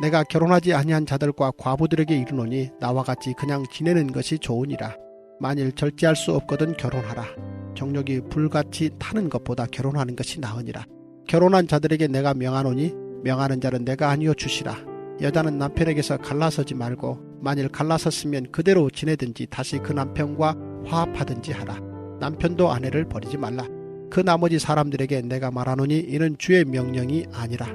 내가 결혼하지 아니한 자들과 과부들에게 이르노니 나와 같이 그냥 지내는 것이 좋으니라. 만일 절제할 수 없거든 결혼하라. 정욕이 불같이 타는 것보다 결혼하는 것이 나으니라. 결혼한 자들에게 내가 명하노니 명하는 자는 내가 아니요 주시라. 여자는 남편에게서 갈라서지 말고 만일 갈라섰으면 그대로 지내든지 다시 그 남편과 화합하든지 하라. 남편도 아내를 버리지 말라. 그 나머지 사람들에게 내가 말하노니 이는 주의 명령이 아니라.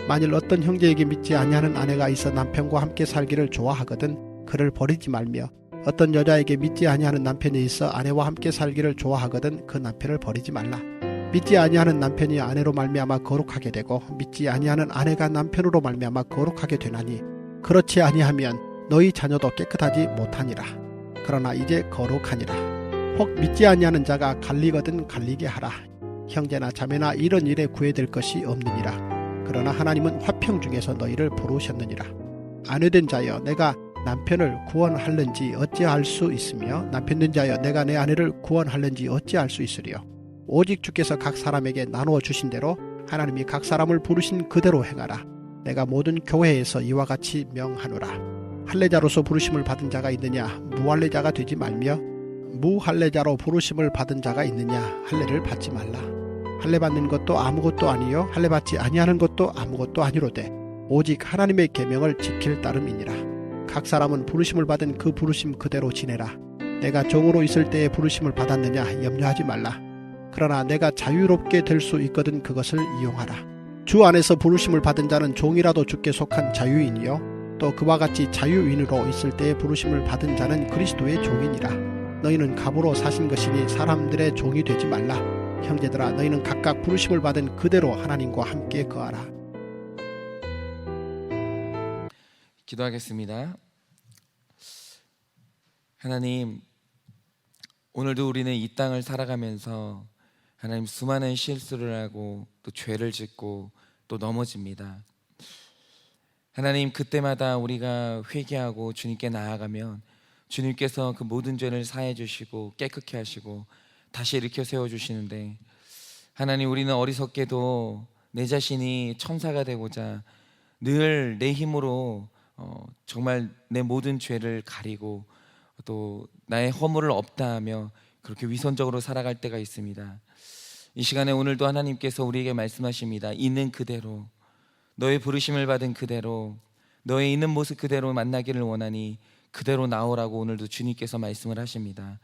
만일 어떤 형제에게 믿지 아니하는 아내가 있어 남편과 함께 살기를 좋아하거든 그를 버리지 말며 어떤 여자에게 믿지 아니하는 남편이 있어 아내와 함께 살기를 좋아하거든 그 남편을 버리지 말라. 믿지 아니하는 남편이 아내로 말미암아 거룩하게 되고 믿지 아니하는 아내가 남편으로 말미암아 거룩하게 되나니 그렇지 아니하면 너희 자녀도 깨끗하지 못하니라. 그러나 이제 거룩하니라. 혹 믿지 아니하는 자가 갈리거든 갈리게 하라. 형제나 자매나 이런 일에 구애될 것이 없느니라. 그러나 하나님은 화평 중에서 너희를 부르셨느니라. 아내된 자여 내가 남편을 구원할는지 어찌할 수 있으며 남편된 자여 내가 내 아내를 구원할는지 어찌할 수 있으리요. 오직 주께서 각 사람에게 나누어 주신 대로 하나님이 각 사람을 부르신 그대로 행하라. 내가 모든 교회에서 이와 같이 명하노라. 할례자로서 부르심을 받은 자가 있느냐 무할례자가 되지 말며 무할례자로 부르심을 받은 자가 있느냐 할례를 받지 말라. 할례 받는 것도 아무것도 아니요 할례 받지 아니하는 것도 아무것도 아니로되 오직 하나님의 계명을 지킬 따름이니라. 각 사람은 부르심을 받은 그 부르심 그대로 지내라. 내가 종으로 있을 때에 부르심을 받았느냐 염려하지 말라. 그러나 내가 자유롭게 될 수 있거든 그것을 이용하라. 주 안에서 부르심을 받은 자는 종이라도 주께 속한 자유인이요 또 그와 같이 자유인으로 있을 때에 부르심을 받은 자는 그리스도의 종이니라. 너희는 갑으로 사신 것이니 사람들의 종이 되지 말라. 형제들아 너희는 각각 부르심을 받은 그대로 하나님과 함께 거하라. 기도하겠습니다. 하나님, 오늘도 우리는 이 땅을 살아가면서 하나님 수많은 실수를 하고 또 죄를 짓고 또 넘어집니다. 하나님, 그때마다 우리가 회개하고 주님께 나아가면 주님께서 그 모든 죄를 사해 주시고 깨끗게 하시고 다시 일으켜 세워주시는데, 하나님, 우리는 어리석게도 내 자신이 천사가 되고자 늘 내 힘으로 정말 내 모든 죄를 가리고 또 나의 허물을 없다 하며 그렇게 위선적으로 살아갈 때가 있습니다. 이 시간에 오늘도 하나님께서 우리에게 말씀하십니다. 있는 그대로, 너의 부르심을 받은 그대로, 너의 있는 모습 그대로 만나기를 원하니 그대로 나오라고 오늘도 주님께서 말씀을 하십니다.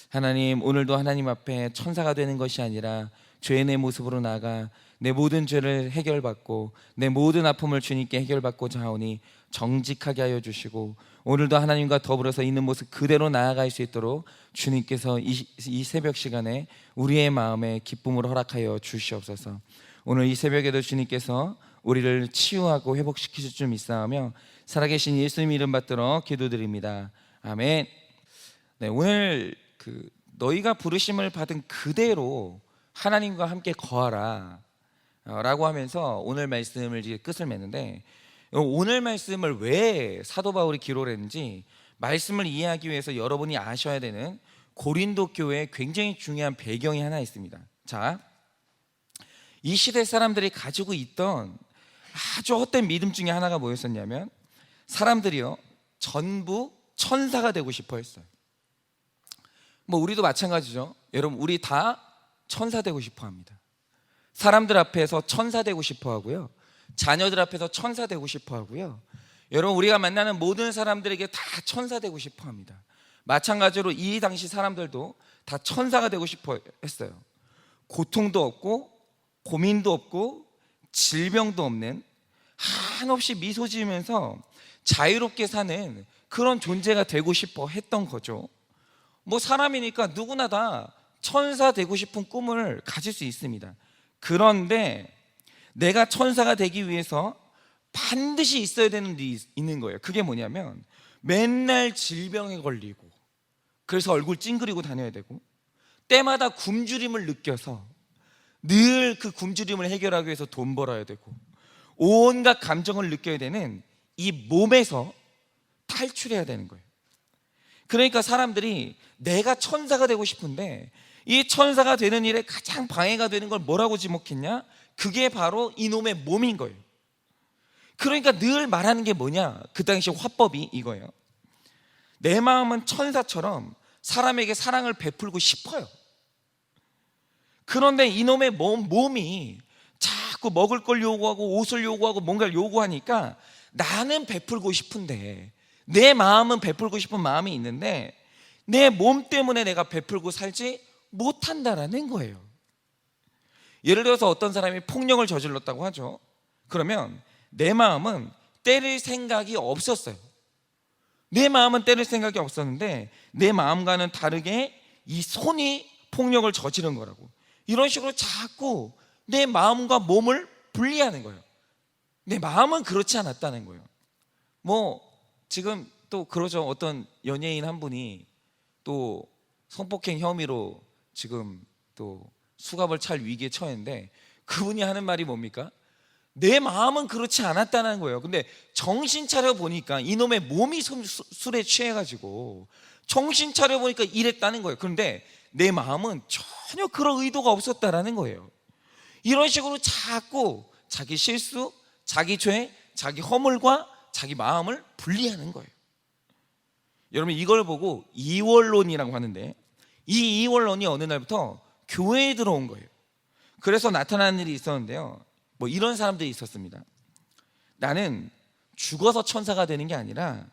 하나님, 오늘도 하나님 앞에 천사가 되는 것이 아니라 죄인의 모습으로 나아가 내 모든 죄를 해결받고 내 모든 아픔을 주님께 해결받고자 하오니 정직하게 하여 주시고 오늘도 하나님과 더불어서 있는 모습 그대로 나아갈 수 있도록 주님께서 이 새벽 시간에 우리의 마음에 기쁨을 허락하여 주시옵소서. 오늘 이 새벽에도 주님께서 우리를 치유하고 회복시키실 줄 믿사오며 살아계신 예수님 이름 받들어 기도드립니다. 아멘. 네, 오늘 너희가 부르심을 받은 그대로 하나님과 함께 거하라 라고 하면서 오늘 말씀을 이제 끝을 맺는데, 오늘 말씀을 왜 사도 바울이 기록을 했는지 말씀을 이해하기 위해서 여러분이 아셔야 되는 고린도 교회에 굉장히 중요한 배경이 하나 있습니다. 자, 이 시대 사람들이 가지고 있던 아주 헛된 믿음 중에 하나가 뭐였었냐면, 사람들이요 전부 천사가 되고 싶어 했어요. 우리도 마찬가지죠. 여러분, 우리 다 천사 되고 싶어 합니다. 사람들 앞에서 천사 되고 싶어 하고요, 자녀들 앞에서 천사 되고 싶어 하고요, 여러분, 우리가 만나는 모든 사람들에게 다 천사 되고 싶어 합니다. 마찬가지로 이 당시 사람들도 다 천사가 되고 싶어 했어요. 고통도 없고 고민도 없고 질병도 없는 한없이 미소 지으면서 자유롭게 사는 그런 존재가 되고 싶어 했던 거죠. 사람이니까 누구나 다 천사 되고 싶은 꿈을 가질 수 있습니다. 그런데 내가 천사가 되기 위해서 반드시 있어야 되는 일이 있는 거예요. 그게 뭐냐면 맨날 질병에 걸리고 그래서 얼굴 찡그리고 다녀야 되고 때마다 굶주림을 느껴서 늘 그 굶주림을 해결하기 위해서 돈 벌어야 되고 온갖 감정을 느껴야 되는 이 몸에서 탈출해야 되는 거예요. 그러니까 사람들이 내가 천사가 되고 싶은데 이 천사가 되는 일에 가장 방해가 되는 걸 뭐라고 지목했냐? 그게 바로 이놈의 몸인 거예요. 그러니까 늘 말하는 게 뭐냐, 그 당시 화법이 이거예요. 내 마음은 천사처럼 사람에게 사랑을 베풀고 싶어요. 그런데 이놈의 몸이 자꾸 먹을 걸 요구하고 옷을 요구하고 뭔가를 요구하니까 나는 베풀고 싶은데, 내 마음은 베풀고 싶은 마음이 있는데 내 몸 때문에 내가 베풀고 살지 못한다라는 거예요. 예를 들어서 어떤 사람이 폭력을 저질렀다고 하죠. 그러면 내 마음은 때릴 생각이 없었어요. 내 마음은 때릴 생각이 없었는데 내 마음과는 다르게 이 손이 폭력을 저지른 거라고. 이런 식으로 자꾸 내 마음과 몸을 분리하는 거예요. 내 마음은 그렇지 않았다는 거예요. 뭐 지금 또 그러죠. 어떤 연예인 한 분이 또 성폭행 혐의로 지금 또 수갑을 찰 위기에 처했는데, 그분이 하는 말이 뭡니까? 내 마음은 그렇지 않았다는 거예요. 근데 정신 차려 보니까 이놈의 몸이 술에 취해가지고 정신 차려 보니까 이랬다는 거예요. 그런데 내 마음은 전혀 그런 의도가 없었다라는 거예요. 이런 식으로 자꾸 자기 실수, 자기 죄, 자기 허물과 자기 마음을 분리하는 거예요. 여러분, 이걸 보고 이원론이라고 하는데, 이 이원론이 어느 날부터 교회에 들어온 거예요. 그래서 나타나는 일이 있었는데요, 뭐 이런 사람들이 있었습니다. 나는 죽어서 천사가 되는 게 아니라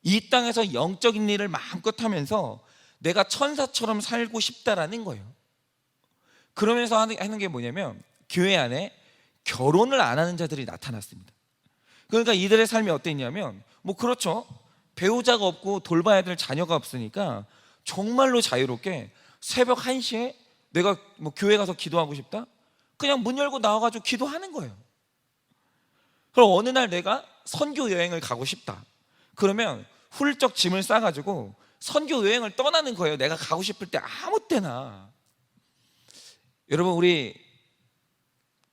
이 땅에서 영적인 일을 마음껏 하면서 내가 천사처럼 살고 싶다라는 거예요. 그러면서 하는 게 뭐냐면, 교회 안에 결혼을 안 하는 자들이 나타났습니다. 그러니까 이들의 삶이 어땠냐면, 뭐 그렇죠, 배우자가 없고 돌봐야 될 자녀가 없으니까 정말로 자유롭게 새벽 1시에 내가 뭐 교회 가서 기도하고 싶다? 그냥 문 열고 나와가지고 기도하는 거예요. 그럼 어느 날 내가 선교 여행을 가고 싶다. 그러면 훌쩍 짐을 싸가지고 선교 여행을 떠나는 거예요. 내가 가고 싶을 때 아무 때나. 여러분, 우리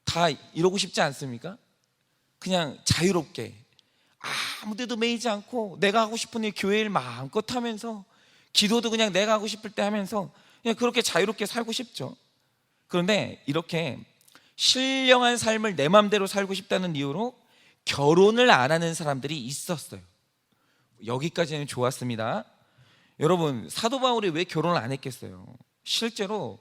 다 이러고 싶지 않습니까? 그냥 자유롭게 아무 데도 매이지 않고 내가 하고 싶은 일, 교회 일 마음껏 하면서, 기도도 그냥 내가 하고 싶을 때 하면서 그냥 그렇게 자유롭게 살고 싶죠. 그런데 이렇게 신령한 삶을 내 맘대로 살고 싶다는 이유로 결혼을 안 하는 사람들이 있었어요. 여기까지는 좋았습니다. 여러분, 사도 바울이 왜 결혼을 안 했겠어요? 실제로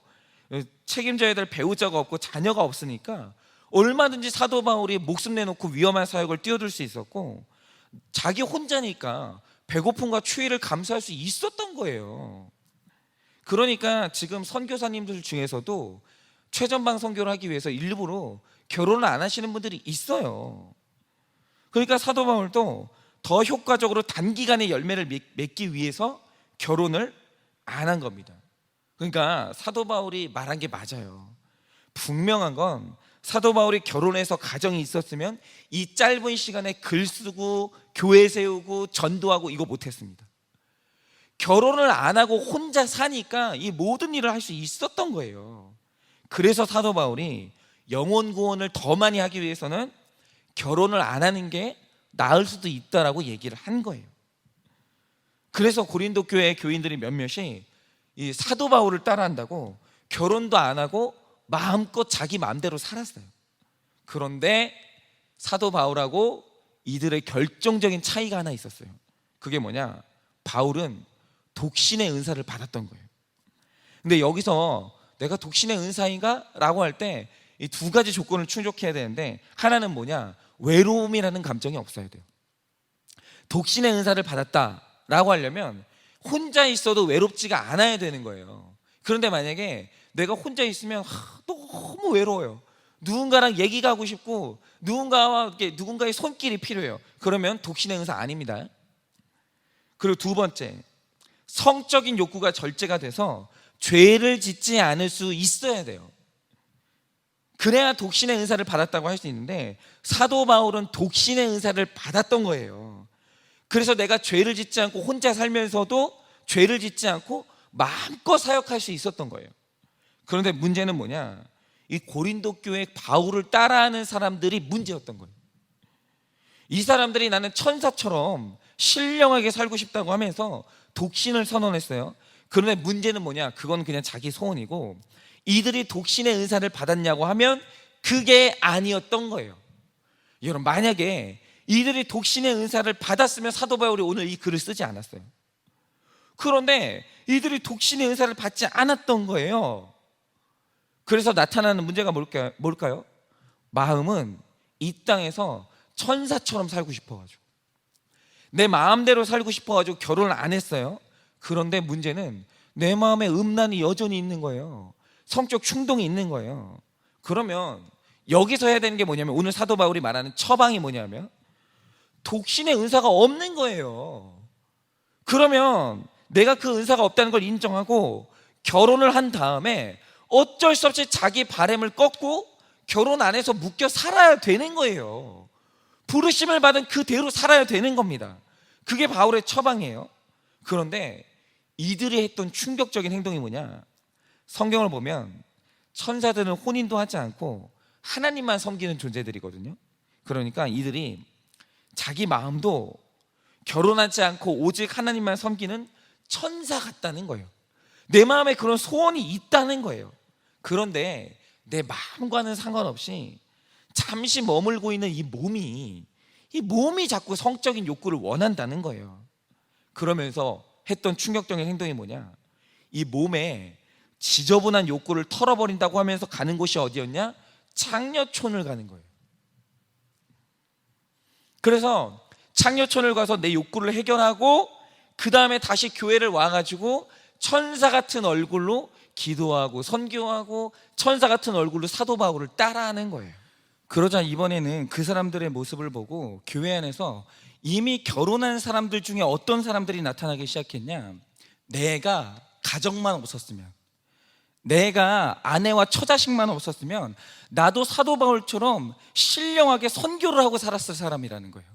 책임져야 될 배우자가 없고 자녀가 없으니까 얼마든지 사도 바울이 목숨 내놓고 위험한 사역을 뛰어들 수 있었고, 자기 혼자니까 배고픔과 추위를 감수할 수 있었던 거예요. 그러니까 지금 선교사님들 중에서도 최전방 선교를 하기 위해서 일부러 결혼을 안 하시는 분들이 있어요. 그러니까 사도 바울도 더 효과적으로 단기간에 열매를 맺기 위해서 결혼을 안 한 겁니다. 그러니까 사도 바울이 말한 게 맞아요. 분명한 건 사도 바울이 결혼해서 가정이 있었으면 이 짧은 시간에 글 쓰고 교회 세우고 전도하고 이거 못했습니다. 결혼을 안 하고 혼자 사니까 이 모든 일을 할 수 있었던 거예요. 그래서 사도 바울이 영혼 구원을 더 많이 하기 위해서는 결혼을 안 하는 게 나을 수도 있다라고 얘기를 한 거예요. 그래서 고린도 교회 교인들이 몇몇이 이 사도 바울을 따라한다고 결혼도 안 하고 마음껏 자기 마음대로 살았어요. 그런데 사도 바울하고 이들의 결정적인 차이가 하나 있었어요. 그게 뭐냐? 바울은 독신의 은사를 받았던 거예요. 근데 여기서 내가 독신의 은사인가? 라고 할 때 이 두 가지 조건을 충족해야 되는데, 하나는 뭐냐? 외로움이라는 감정이 없어야 돼요. 독신의 은사를 받았다라고 하려면 혼자 있어도 외롭지가 않아야 되는 거예요. 그런데 만약에 내가 혼자 있으면 너무 외로워요. 누군가랑 얘기가 하고 싶고 누군가의 손길이 필요해요. 그러면 독신의 은사 아닙니다. 그리고 두 번째, 성적인 욕구가 절제가 돼서 죄를 짓지 않을 수 있어야 돼요. 그래야 독신의 은사를 받았다고 할 수 있는데, 사도 바울은 독신의 은사를 받았던 거예요. 그래서 내가 죄를 짓지 않고 혼자 살면서도 죄를 짓지 않고 마음껏 사역할 수 있었던 거예요. 그런데 문제는 뭐냐? 이 고린도 교회 바울을 따라하는 사람들이 문제였던 거예요. 이 사람들이 나는 천사처럼 신령하게 살고 싶다고 하면서 독신을 선언했어요. 그런데 문제는 뭐냐? 그건 그냥 자기 소원이고, 이들이 독신의 은사를 받았냐고 하면 그게 아니었던 거예요. 여러분, 만약에 이들이 독신의 은사를 받았으면 사도 바울이 오늘 이 글을 쓰지 않았어요. 그런데 이들이 독신의 은사를 받지 않았던 거예요. 그래서 나타나는 문제가 뭘까요? 마음은 이 땅에서 천사처럼 살고 싶어가지고, 내 마음대로 살고 싶어가지고 결혼을 안 했어요. 그런데 문제는 내 마음에 음란이 여전히 있는 거예요. 성적 충동이 있는 거예요. 그러면 여기서 해야 되는 게 뭐냐면, 오늘 사도 바울이 말하는 처방이 뭐냐면 독신의 은사가 없는 거예요. 그러면 내가 그 은사가 없다는 걸 인정하고 결혼을 한 다음에 어쩔 수 없이 자기 바램을 꺾고 결혼 안에서 묶여 살아야 되는 거예요. 부르심을 받은 그대로 살아야 되는 겁니다. 그게 바울의 처방이에요. 그런데 이들이 했던 충격적인 행동이 뭐냐? 성경을 보면 천사들은 혼인도 하지 않고 하나님만 섬기는 존재들이거든요. 그러니까 이들이 자기 마음도 결혼하지 않고 오직 하나님만 섬기는 천사 같다는 거예요. 내 마음에 그런 소원이 있다는 거예요. 그런데 내 마음과는 상관없이 잠시 머물고 있는 이 몸이 자꾸 성적인 욕구를 원한다는 거예요. 그러면서 했던 충격적인 행동이 뭐냐? 이 몸에 지저분한 욕구를 털어버린다고 하면서 가는 곳이 어디였냐? 창녀촌을 가는 거예요. 그래서 창녀촌을 가서 내 욕구를 해결하고 그 다음에 다시 교회를 와가지고 천사 같은 얼굴로 기도하고 선교하고 천사 같은 얼굴로 사도 바울을 따라하는 거예요. 그러자 이번에는 그 사람들의 모습을 보고 교회 안에서 이미 결혼한 사람들 중에 어떤 사람들이 나타나기 시작했냐? 내가 가정만 없었으면, 내가 아내와 처자식만 없었으면 나도 사도 바울처럼 신령하게 선교를 하고 살았을 사람이라는 거예요.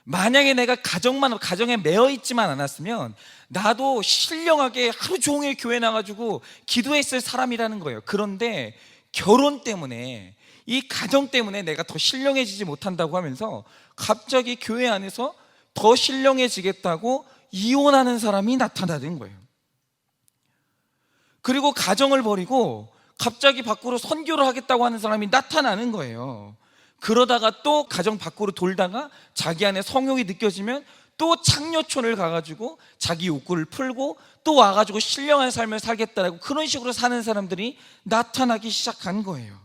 만약에 내가 가정에 매여 있지만 않았으면 나도 신령하게 하루 종일 교회 나가지고 기도했을 사람이라는 거예요. 그런데 결혼 때문에, 이 가정 때문에 내가 더 신령해지지 못한다고 하면서 갑자기 교회 안에서 더 신령해지겠다고 이혼하는 사람이 나타나는 거예요. 그리고 가정을 버리고 갑자기 밖으로 선교를 하겠다고 하는 사람이 나타나는 거예요. 그러다가 또 가정 밖으로 돌다가 자기 안에 성욕이 느껴지면 또 창녀촌을 가가지고 자기 욕구를 풀고 또 와가지고 신령한 삶을 살겠다라고 그런 식으로 사는 사람들이 나타나기 시작한 거예요.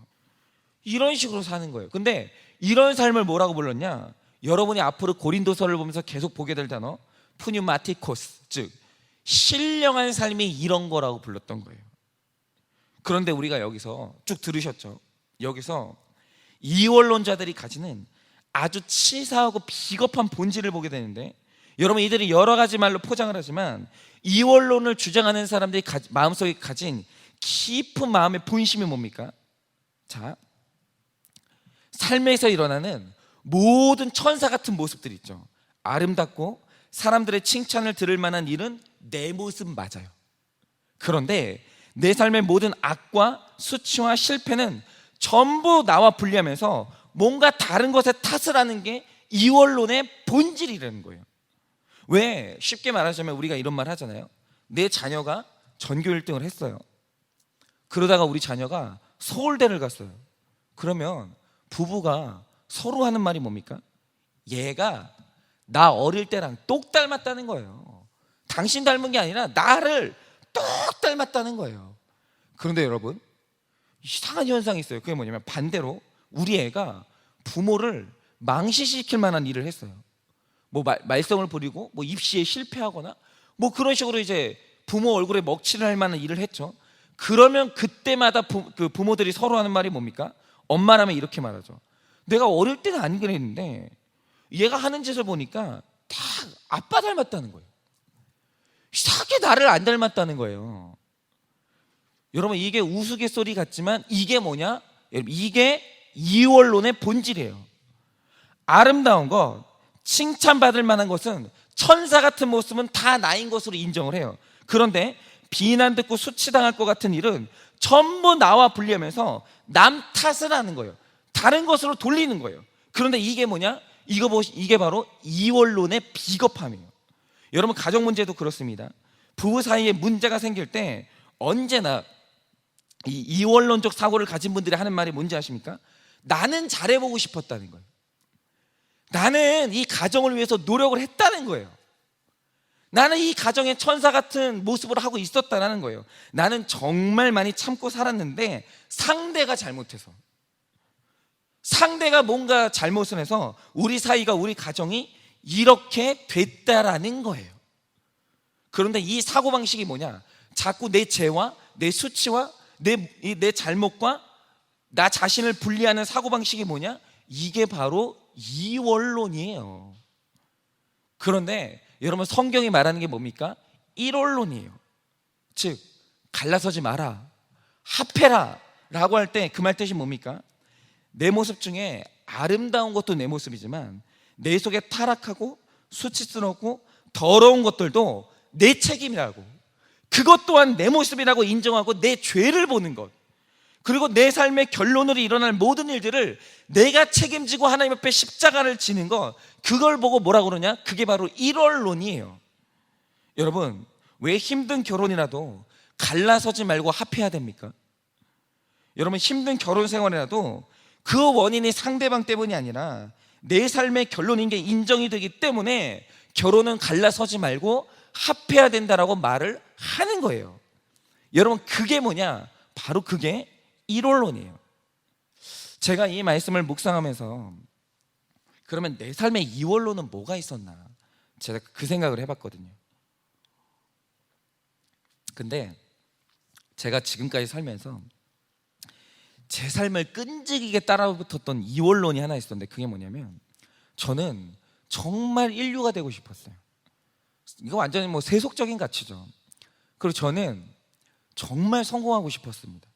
이런 식으로 사는 거예요. 근데 이런 삶을 뭐라고 불렀냐? 여러분이 앞으로 고린도서를 보면서 계속 보게 될 단어 푸뉴마티코스, 즉 신령한 삶이 이런 거라고 불렀던 거예요. 그런데 우리가 여기서 쭉 들으셨죠? 여기서 이원론자들이 가지는 아주 치사하고 비겁한 본질을 보게 되는데, 여러분 이들이 여러 가지 말로 포장을 하지만 이원론을 주장하는 사람들이 마음속에 가진 깊은 마음의 본심이 뭡니까? 자, 삶에서 일어나는 모든 천사 같은 모습들이 있죠. 아름답고 사람들의 칭찬을 들을 만한 일은 내 모습 맞아요. 그런데 내 삶의 모든 악과 수치와 실패는 전부 나와 분리하면서 뭔가 다른 것에 탓을 하는 게 이원론의 본질이라는 거예요. 왜? 쉽게 말하자면 우리가 이런 말 하잖아요. 내 자녀가 전교 1등을 했어요. 그러다가 우리 자녀가 서울대를 갔어요. 그러면 부부가 서로 하는 말이 뭡니까? 얘가 나 어릴 때랑 똑 닮았다는 거예요. 당신 닮은 게 아니라 나를 똑 닮았다는 거예요. 그런데 여러분, 이상한 현상이 있어요. 그게 뭐냐면 반대로 우리 애가 부모를 망신시킬 만한 일을 했어요. 뭐 말썽을 부리고 뭐 입시에 실패하거나 뭐 그런 식으로 이제 부모 얼굴에 먹칠을 할 만한 일을 했죠. 그러면 그때마다 그 부모들이 서로 하는 말이 뭡니까? 엄마라면 이렇게 말하죠. 내가 어릴 때는 안 그랬는데 얘가 하는 짓을 보니까 다 아빠 닮았다는 거예요. 이상하게 나를 안 닮았다는 거예요. 여러분 이게 우스갯소리 같지만 이게 뭐냐? 여러분 이게 이원론의 본질이에요. 아름다운 것, 칭찬받을 만한 것은 천사 같은 모습은 다 나인 것으로 인정을 해요. 그런데 비난 듣고 수치당할 것 같은 일은 전부 나와 분리하면서 남 탓을 하는 거예요. 다른 것으로 돌리는 거예요. 그런데 이게 뭐냐? 이게 바로 이원론의 비겁함이에요. 여러분 가정 문제도 그렇습니다. 부부 사이에 문제가 생길 때 언제나 이 이원론적 사고를 가진 분들이 하는 말이 뭔지 아십니까? 나는 잘해보고 싶었다는 거예요. 나는 이 가정을 위해서 노력을 했다는 거예요. 나는 이 가정의 천사 같은 모습을 하고 있었다는 거예요. 나는 정말 많이 참고 살았는데 상대가 잘못해서, 상대가 뭔가 잘못을 해서 우리 사이가, 우리 가정이 이렇게 됐다라는 거예요. 그런데 이 사고방식이 뭐냐? 자꾸 내 죄와 내 수치와 내 잘못과 나 자신을 분리하는 사고방식이 뭐냐? 이게 바로 이원론이에요. 그런데 여러분, 성경이 말하는 게 뭡니까? 일원론이에요. 즉, 갈라서지 마라, 합해라 라고 할 때 그 말 뜻이 뭡니까? 내 모습 중에 아름다운 것도 내 모습이지만 내 속에 타락하고 수치스럽고 더러운 것들도 내 책임이라고, 그것 또한 내 모습이라고 인정하고 내 죄를 보는 것, 그리고 내 삶의 결론으로 일어날 모든 일들을 내가 책임지고 하나님 앞에 십자가를 지는 것, 그걸 보고 뭐라고 그러냐? 그게 바로 일원론이에요. 여러분, 왜 힘든 결혼이라도 갈라서지 말고 합해야 됩니까? 여러분, 힘든 결혼 생활이라도 그 원인이 상대방 때문이 아니라 내 삶의 결론인 게 인정이 되기 때문에 결혼은 갈라서지 말고 합해야 된다라고 말을 하는 거예요. 여러분, 그게 뭐냐? 바로 그게 일원론이에요. 제가 이 말씀을 묵상하면서 그러면 내 삶의 이원론은 뭐가 있었나, 제가 그 생각을 해봤거든요. 근데 제가 지금까지 살면서 제 삶을 끈질기게 따라붙었던 이원론이 하나 있었는데, 그게 뭐냐면 저는 정말 인류가 되고 싶었어요. 이거 완전히 뭐 세속적인 가치죠. 그리고 저는 정말 성공하고 싶었습니다.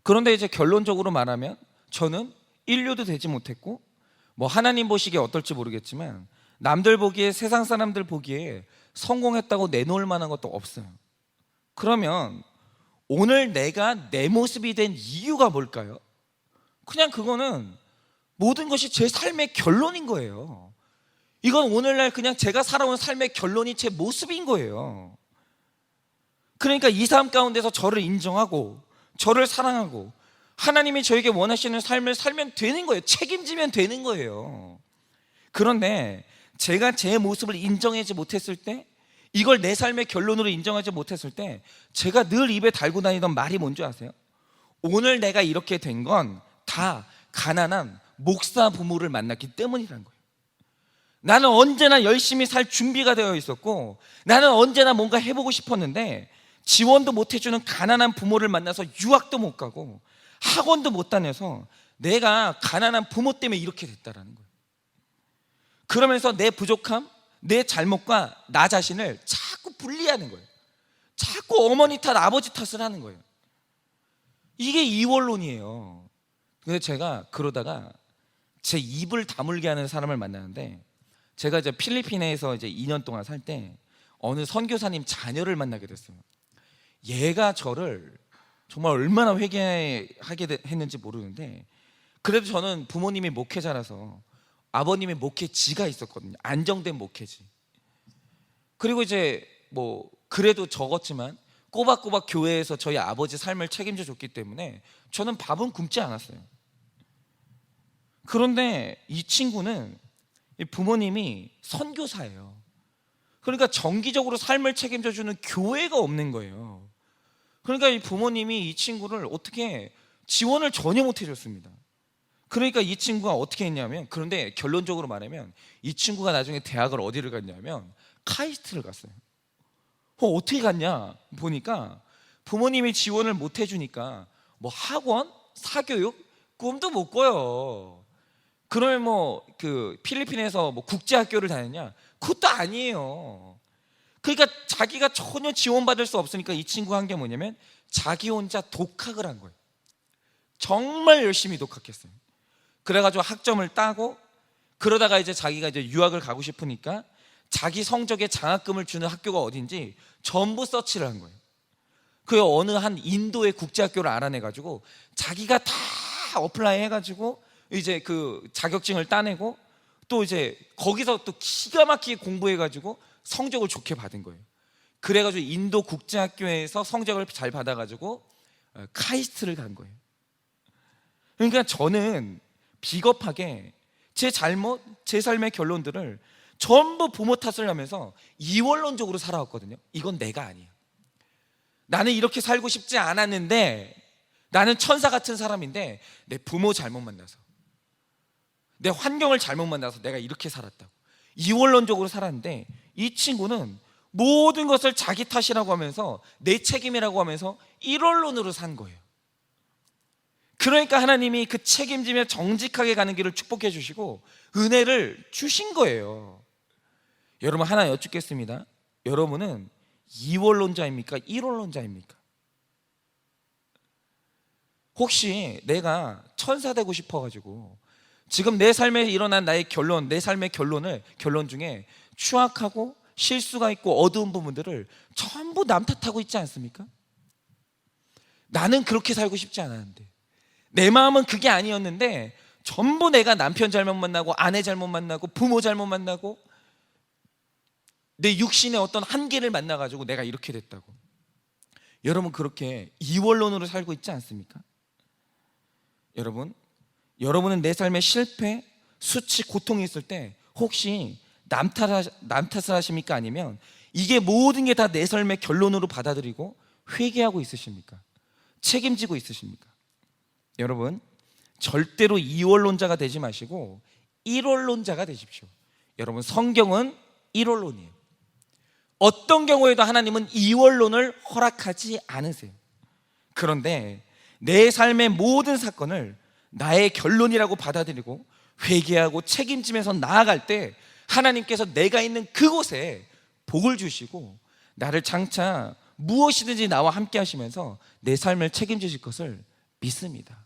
그런데 이제 결론적으로 말하면 저는 인류도 되지 못했고, 뭐 하나님 보시기에 어떨지 모르겠지만 남들 보기에, 세상 사람들 보기에 성공했다고 내놓을 만한 것도 없어요. 그러면 오늘 내가 내 모습이 된 이유가 뭘까요? 그냥 그거는 모든 것이 제 삶의 결론인 거예요. 이건 오늘날 그냥 제가 살아온 삶의 결론이 제 모습인 거예요. 그러니까 이 삶 가운데서 저를 인정하고 저를 사랑하고 하나님이 저에게 원하시는 삶을 살면 되는 거예요. 책임지면 되는 거예요. 그런데 제가 제 모습을 인정하지 못했을 때, 이걸 내 삶의 결론으로 인정하지 못했을 때 제가 늘 입에 달고 다니던 말이 뭔지 아세요? 오늘 내가 이렇게 된 건 다 가난한 목사 부모를 만났기 때문이라는 거예요. 나는 언제나 열심히 살 준비가 되어 있었고, 나는 언제나 뭔가 해보고 싶었는데 지원도 못 해주는 가난한 부모를 만나서 유학도 못 가고 학원도 못 다녀서 내가 가난한 부모 때문에 이렇게 됐다라는 거예요. 그러면서 내 부족함, 내 잘못과 나 자신을 자꾸 분리하는 거예요. 자꾸 어머니 탓, 아버지 탓을 하는 거예요. 이게 이원론이에요. 그래서 제가 그러다가 제 입을 다물게 하는 사람을 만나는데, 제가 이제 필리핀에서 이제 2년 동안 살 때 어느 선교사님 자녀를 만나게 됐어요. 얘가 저를 정말 얼마나 회개하게 했는지 모르는데, 그래도 저는 부모님이 목회자라서 아버님의 목회지가 있었거든요. 안정된 목회지. 그리고 이제 뭐 그래도 적었지만 꼬박꼬박 교회에서 저희 아버지 삶을 책임져 줬기 때문에 저는 밥은 굶지 않았어요. 그런데 이 친구는 부모님이 선교사예요. 그러니까 정기적으로 삶을 책임져 주는 교회가 없는 거예요. 그러니까 이 부모님이 이 친구를 어떻게 지원을 전혀 못 해줬습니다. 그러니까 이 친구가 어떻게 했냐면, 그런데 결론적으로 말하면 이 친구가 나중에 대학을 어디를 갔냐면 카이스트를 갔어요. 어떻게 갔냐 보니까 부모님이 지원을 못 해주니까 뭐 학원, 사교육, 꿈도 못 꿔요. 그러면 뭐 그 필리핀에서 뭐 국제학교를 다녔냐? 그것도 아니에요. 그러니까 자기가 전혀 지원받을 수 없으니까 이 친구가 한 게 뭐냐면 자기 혼자 독학을 한 거예요. 정말 열심히 독학했어요. 그래가지고 학점을 따고, 그러다가 이제 자기가 이제 유학을 가고 싶으니까 자기 성적에 장학금을 주는 학교가 어딘지 전부 서치를 한 거예요. 그 어느 한 인도의 국제학교를 알아내가지고 자기가 다 어플라이 해가지고 이제 그 자격증을 따내고, 또 이제 거기서 또 기가 막히게 공부해가지고 성적을 좋게 받은 거예요. 그래가지고 인도 국제학교에서 성적을 잘 받아가지고 카이스트를 간 거예요. 그러니까 저는 비겁하게 제 잘못, 제 삶의 결론들을 전부 부모 탓을 하면서 이원론적으로 살아왔거든요. 이건 내가 아니야. 나는 이렇게 살고 싶지 않았는데, 나는 천사 같은 사람인데 내 부모 잘못 만나서, 내 환경을 잘못 만나서 내가 이렇게 살았다고 이원론적으로 살았는데, 이 친구는 모든 것을 자기 탓이라고 하면서, 내 책임이라고 하면서 일원론으로 산 거예요. 그러니까 하나님이 그 책임지며 정직하게 가는 길을 축복해 주시고 은혜를 주신 거예요. 여러분, 하나 여쭙겠습니다. 여러분은 이원론자입니까? 일원론자입니까? 혹시 내가 천사 되고 싶어가지고 지금 내 삶에 일어난 나의 결론, 내 삶의 결론 중에 추악하고 실수가 있고 어두운 부분들을 전부 남 탓하고 있지 않습니까? 나는 그렇게 살고 싶지 않았는데, 내 마음은 그게 아니었는데 전부 내가 남편 잘못 만나고 아내 잘못 만나고 부모 잘못 만나고 내 육신의 어떤 한계를 만나가지고 내가 이렇게 됐다고. 여러분, 그렇게 이원론으로 살고 있지 않습니까? 여러분은 내 삶의 실패, 수치, 고통이 있을 때 혹시 남 탓을 하십니까? 아니면 이게 모든 게 다 내 삶의 결론으로 받아들이고 회개하고 있으십니까? 책임지고 있으십니까? 여러분, 절대로 이원론자가 되지 마시고 일원론자가 되십시오. 여러분, 성경은 일원론이에요. 어떤 경우에도 하나님은 이원론을 허락하지 않으세요. 그런데 내 삶의 모든 사건을 나의 결론이라고 받아들이고 회개하고 책임지면서 나아갈 때 하나님께서 내가 있는 그곳에 복을 주시고 나를 장차 무엇이든지 나와 함께 하시면서 내 삶을 책임지실 것을 믿습니다.